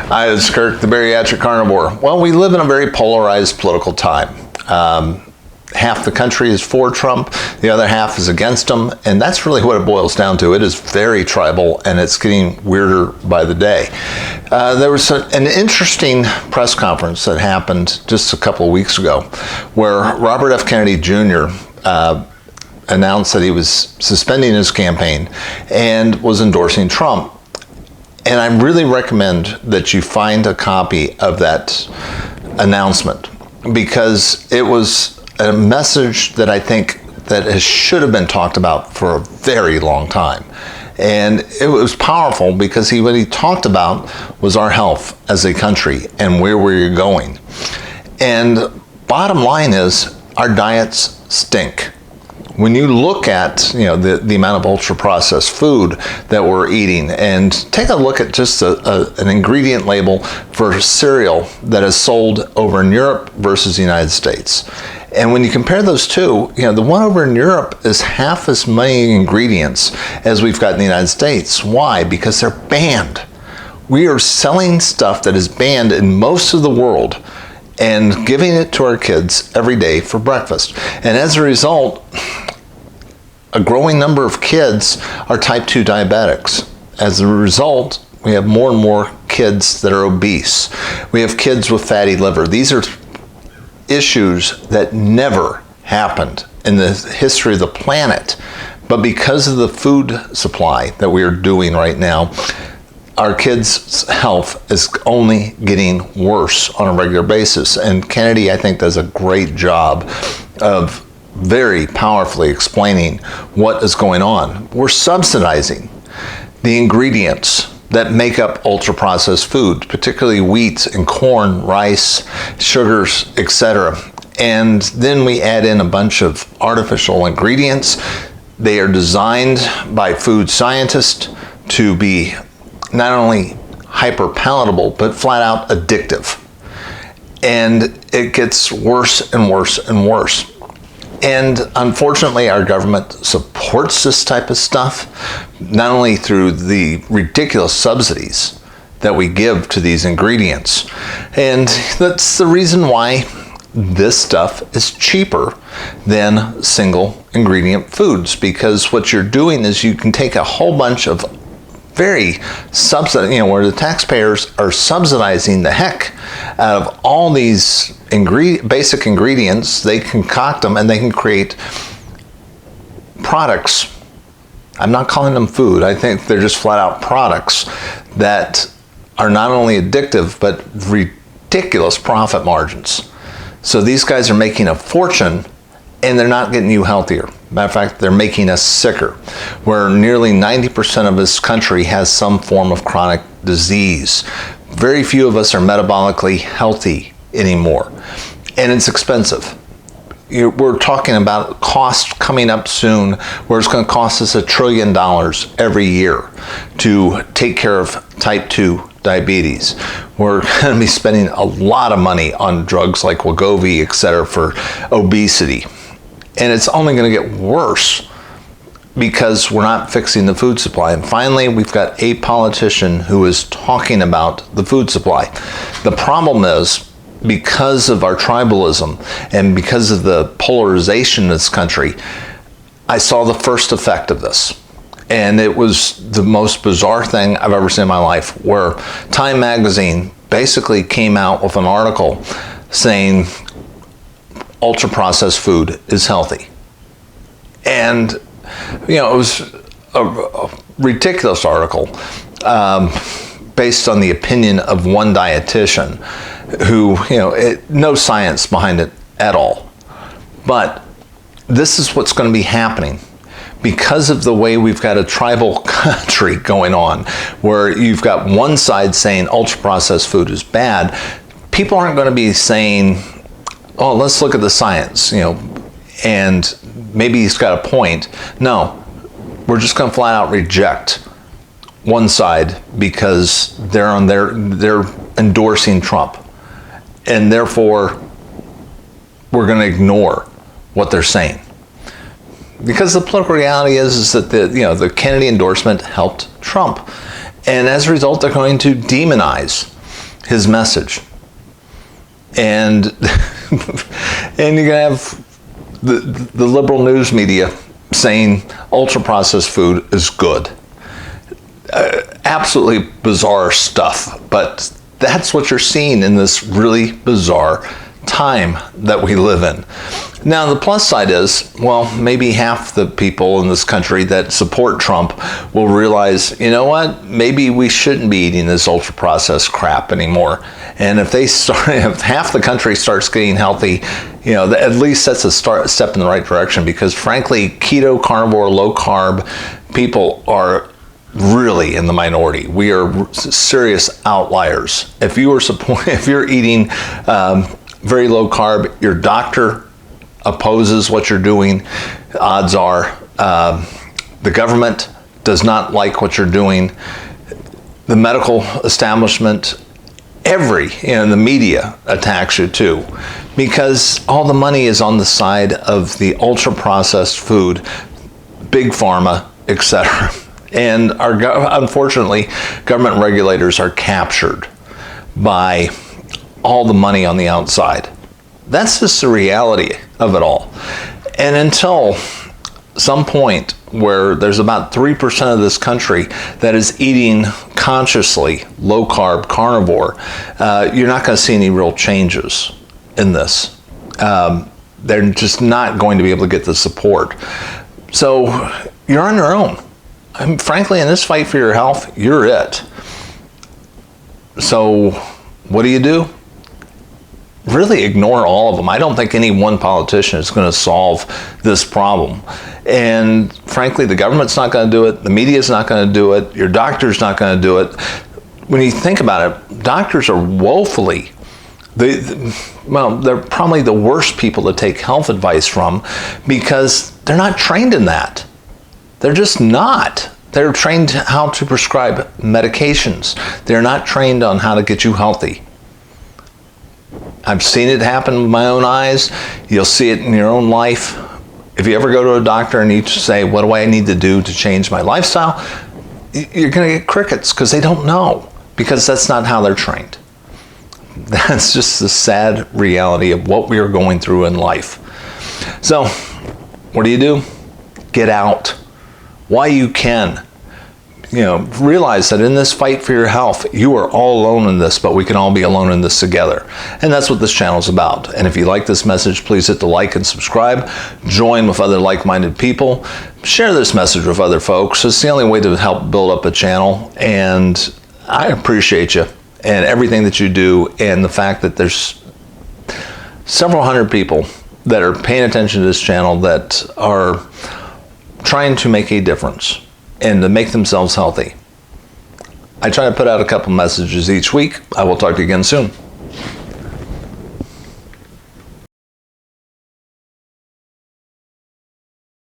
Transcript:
Hi, it's Kirk, the Bariatric Carnivore. Well, we live in a very polarized political time. Half the country is for Trump, the other half is against him, and that's really what it boils down to. It is very tribal, and it's getting weirder by the day. There was an interesting press conference that happened just a couple of weeks ago where Robert F. Kennedy Jr. Announced that he was suspending his campaign and was endorsing Trump. And I really recommend that you find a copy of that announcement, because it was a message that I think that should have been talked about for a very long time. And it was powerful because what he talked about was our health as a country and where we're going. And bottom line is, our diets stink. When you look at the amount of ultra-processed food that we're eating, and take a look at just an ingredient label for cereal that is sold over in Europe versus the United States. And when you compare those two, the one over in Europe is half as many ingredients as we've got in the United States. Why? Because they're banned. We are selling stuff that is banned in most of the world and giving it to our kids every day for breakfast. And as a result, a growing number of kids are type 2 diabetics. As a result, we have more and more kids that are obese. We have kids with fatty liver. These are issues that never happened in the history of the planet. But because of the food supply that we are doing right now, our kids' health is only getting worse on a regular basis. And Kennedy, I think, does a great job of very powerfully explaining what is going on. We're subsidizing the ingredients that make up ultra-processed food, particularly wheat and corn, rice, sugars, etc. And then we add in a bunch of artificial ingredients. They are designed by food scientists to be not only hyper palatable, but flat out addictive. And it gets worse and worse and worse. And unfortunately, our government supports this type of stuff, not only through the ridiculous subsidies that we give to these ingredients. And that's the reason why this stuff is cheaper than single ingredient foods, because what you're doing is you can take a whole bunch of very where the taxpayers are subsidizing the heck out of all these basic ingredients. They concoct them and they can create products. I'm not calling them food. I think they're just flat out products that are not only addictive, but ridiculous profit margins. So these guys are making a fortune, and they're not getting you healthier. Matter of fact, they're making us sicker, where nearly 90% of this country has some form of chronic disease. Very few of us are metabolically healthy anymore, and it's expensive. We're talking about cost coming up soon where it's going to cost us $1 trillion every year to take care of type 2 diabetes. We're going to be spending a lot of money on drugs like Wegovy, etc., for obesity. And it's only going to get worse because we're not fixing the food supply. And finally, we've got a politician who is talking about the food supply. The problem is, because of our tribalism and because of the polarization in this country, I saw the first effect of this. And it was the most bizarre thing I've ever seen in my life, where Time magazine basically came out with an article saying ultra-processed food is healthy. And, it was a ridiculous article based on the opinion of one dietitian who, no science behind it at all. But this is what's going to be happening because of the way we've got a tribal country going on, where you've got one side saying ultra-processed food is bad. People aren't going to be saying, oh, let's look at the science, and maybe he's got a point. No, we're just going to flat out reject one side because they're endorsing Trump, and therefore we're going to ignore what they're saying. Because the political reality is that the Kennedy endorsement helped Trump, and as a result, they're going to demonize his message. And and you're going to have the liberal news media saying ultra-processed food is good. Absolutely bizarre stuff, but that's what you're seeing in this really bizarre time that we live in. Now, the plus side is, well, maybe half the people in this country that support Trump will realize, you know what, maybe we shouldn't be eating this ultra-processed crap anymore. And if if half the country starts getting healthy, you know, at least that's a step in the right direction, because frankly, keto, carnivore, low carb people are really in the minority. We are serious outliers. If you're eating very low carb, your doctor opposes what you're doing. Odds are the government does not like what you're doing. The medical establishment, the media attacks you too, because all the money is on the side of the ultra processed food, big pharma, etc. And unfortunately, government regulators are captured by all the money on the outside. That's just the reality of it all. And until some point where there's about 3% of this country that is eating consciously low carb carnivore, you're not going to see any real changes in this. They're just not going to be able to get the support. So you're on your own. Frankly, in this fight for your health, you're it. So what do? Really ignore all of them. I don't think any one politician is going to solve this problem. And frankly, the government's not going to do it. The media's not going to do it. Your doctor's not going to do it. When you think about it, doctors are woefully, they're probably the worst people to take health advice from, because they're not trained in that. They're just not. They're trained how to prescribe medications. They're not trained on how to get you healthy. I've seen it happen with my own eyes. You'll see it in your own life. If you ever go to a doctor and you say, what do I need to do to change my lifestyle? You're going to get crickets, because they don't know, because that's not how they're trained. That's just the sad reality of what we are going through in life. So what do? Get out while you can. Realize that in this fight for your health, you are all alone in this, but we can all be alone in this together. And that's what this channel is about. And if you like this message, please hit the like and subscribe. Join with other like-minded people. Share this message with other folks. It's the only way to help build up a channel. And I appreciate you and everything that you do, and the fact that there's several hundred people that are paying attention to this channel that are trying to make a difference and to make themselves healthy. I try to put out a couple messages each week. I will talk to you again soon.